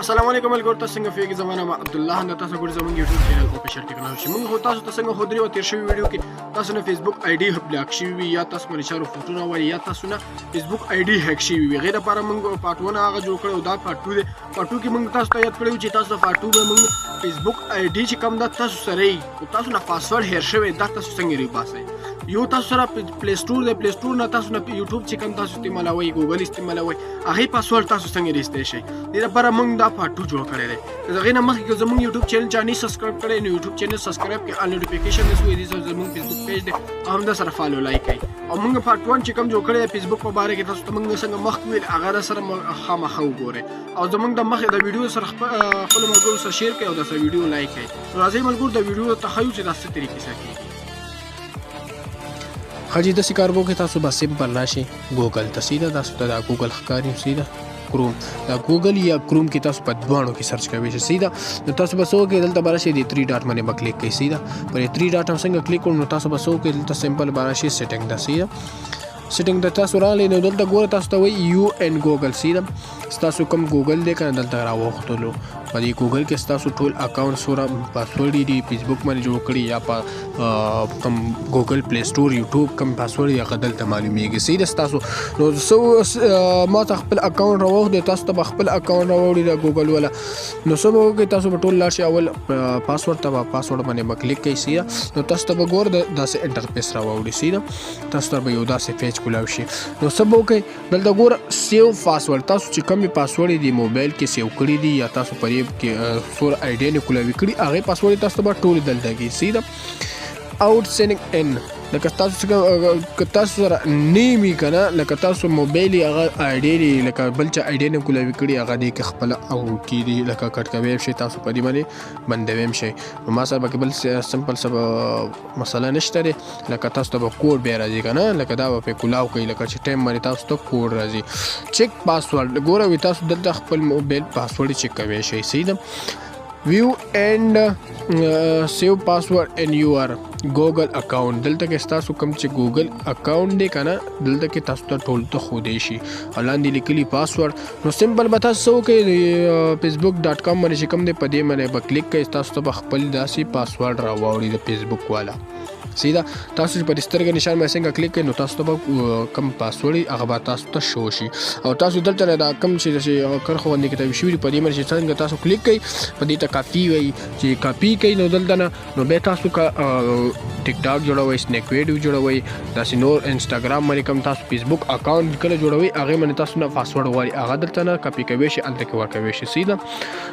السلام علیکم ملګرو، تاسو څنګه فیګ زمانه ما عبد الله نه تاسو ګورئ زموږ یوټیوب چینل افیشل ټیکنالوژي. موږ هو تاسو ته څنګه خودري او تیر شوی ویډیو کې تاسو نه فیسبوک آی ډي بلاک شوی وي یا تاسو باندې چارو فوټونه وایي یا تاسو نه فیسبوک آی ډي هک شوی وي. غیر لپاره موږ پارټونه هغه جوړ کړو، دا پارټو دی. پارټو کې موږ تاسو ته یاد کړو چې تاسو پارټو به موږ فیسبوک آی ډي چې کوم دا تاسو سره ای او تاسو نه پاسورډ هیر شوی دا تاسو څنګه ری باسئ. یو تاسو سره پلی سٹور دی، پلی سٹور نه تاسو نه یوټیوب چې کوم تاسو استعمالوي، ګوګل استعمالوي، هغه پاسورډ تاسو څنګه ریسته شي. دې لپاره موږ دا پارټو جوړ کړی دی. دغه نه مخکې زموږ یوټیوب چینل چاني سبسکرایب کړئ، نو یوټیوب چینل سبسکرایب کړئ، ال نوټیفیکیشن نسوي دي زموږ فیسبوک پیج دی هم دا سره فالو لایک کړئ. او موږ پارت 1 چې کوم جوړ کړی دی فیسبوک په باره کې تاسو ته موږ څنګه مخکې ویل هغه سره خامخا وګورئ او زموږ د مخکې د ویډیو سره خپل ملګرو سره شیر کړئ او دا سره ویډیو لایک کړئ. راځئ ملګرو د ویډیو تخیل چې داسې طریقې سره کیږي. خاجي د سکاربو کې تاسو به سمپل راشي ګوګل ته سیده تاسو ته د ګوګل ښکاري سیده کروم دا ګوګل یا کروم کې تاسو په دوانو کې سرچ کوئ سیده نو تاسو به څه وکړئ دلته به راشي د 3 ډاټ باندې به کلیک کړئ سیده پر 3 ډاټ هم څنګه کلیک کړو نو تاسو به څه وکړئ دلته سمپل به راشي سیټینګ ده سیده سیټینګ د تاسو راغلی نو دلته ګوره تاسو ته وایي یو ان ګوګل سیده ستاسو کوم ګوګل دی که نه دلته راوختلو په دې ګوګل کې ستاسو ټول اکاونټ سره پاسورډ دي فیسبوک باندې جوړ کړي یا په کوم ګوګل پلی سٹور یوټیوب کوم پاسورډ یا دلته معلومیږي سیده ستاسو نو ما ته خپل اکاونټ راوخت دی تاسو ته به خپل اکاونټ راوړي د ګوګل والا نو څه به وکړئ تاسو به ټول لاړ شئ اول پاسورډ ته به پاسورډ باندې به کلیک کوئ سیده نو تاسو ته به ګوره داسې انټرفیس راوړي سیده تاسو ته به یو داسې پیج کولاو شي نو څه به وکړئ دلته ګوره سیو پاسورډ تاسو چې کومې پاسورډ دي موبایل کې سیو کړي دي یا تاسو په کې سور آیډیا نه کولاوي کړي هغه پاسورډ تاسو ته ټول دلته کې سیده آوټ سینډ ان لکه تاسو سره نیمي که نه لکه تاسو موبایل یې هغه آیډیا لکه بل چا آیډیا نه کولاوي کړي هغه دې کې خپله او کېدي لکه کټ کوی شي تاسو په دې باندې بندوی هم شئ نو ما سره به بل سمپل څه مسله نشته دی لکه تاسو ته به کوډ بیا راځي که نه لکه دا به پرې کولاو کوي لکه چې ټایم باندې تاسو ته کوډ راځي چیک پاسورډ ګوره وي تاسو دلته خپل موبایل پاسورډ چیک کوی شئ سیده view and save password in your Google account دلته کې تاسو کوم چې Google account دی کنه دلته کې تاسو ته ټول ته خودي شي ولاندې لیکلي پاسورډ نو سمپل به تاسو کې facebook.com باندې چې کوم دی په دې باندې به کلیک کوئ تاسو ته خپل داسې پاسورډ راوړي د فیسبوک والا سیده تاسو په سترګې نشان باندې څنګه کلیک کړئ نو تاسو ته کم پاسورډ هغه به تاسو ته شو شي او تاسو دلته دا کم چې کرخو باندې کتاب شوي په دې باندې چې څنګه تاسو کلیک کړئ په دې ته کاپي وایي چې کاپي کوي نو دلته نه نو بیا تاسو ټیک ټاک جوړوئ سنیک ویډیو جوړوئ داسې نور انسټاګرام باندې کوم تاسو فیسبوک اکاونټ کله جوړوئ هغې باندې تاسو نه پاسورډ غواړي هغه دلته نه کاپي کوی شي هلته کې ورکوی شي سیده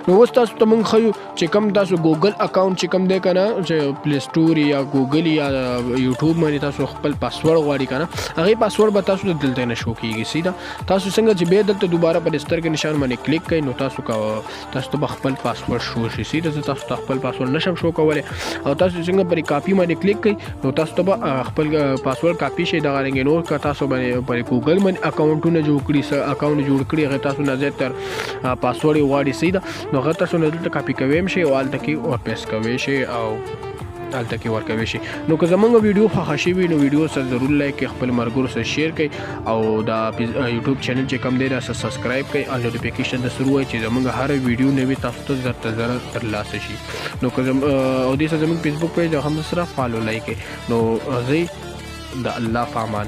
نو اوس تاسو ته موږ ښیو چې کوم تاسو ګوګل اکاونټ چې کوم دی که نه چې پلی سټور یا ګوګل یا یوټیوب باندې تاسو خپل پاسورډ غواړي که نه هغې پاسورډ به تاسو ته دلته نه شو کېږي سیده تاسو څنګه چې بیا دلته دوباره په سترګې نشان باندې کلیک کوئ نو تاسو ته به خپل پاسورډ شو شي سیده زه تاسو ته خپل پاسورډ نشم شو کولی او تاسو څنګه پرې کاپي باندې کلیک کوئ نو تاسو ته به خپل پاسورډ کاپي شي دغه رنګې نور که تاسو باندې پرې ګوګل باندې اکاونټونه جوړ کړي اکاونټ جوړ کړي هغې تاسو نه زیاتر پاسورډ یې غواړي سیده نو هغه تاسو نه دلته کاپي کوی هم شئ او هلته کې ورپیسټ کوی شئ او هلته کې ورکوی شي نو که زموږ ویډیو خوښه شوي نو ویډیو سره ضرور لایک کړئ خپل ملګرو سره شیر کړئ او دا یوټیوب چینل چې کوم دی دا سبسکرایب کړئ او نوټیفیکیشن ته سره ووایئ چې زموږ هر ویډیو نوي تاسو ته زر ترلاسه شي نو که او دې سره زموږ فیسبوک پیج هم سره فالو لایک کړئ نو راځئ د الله په امان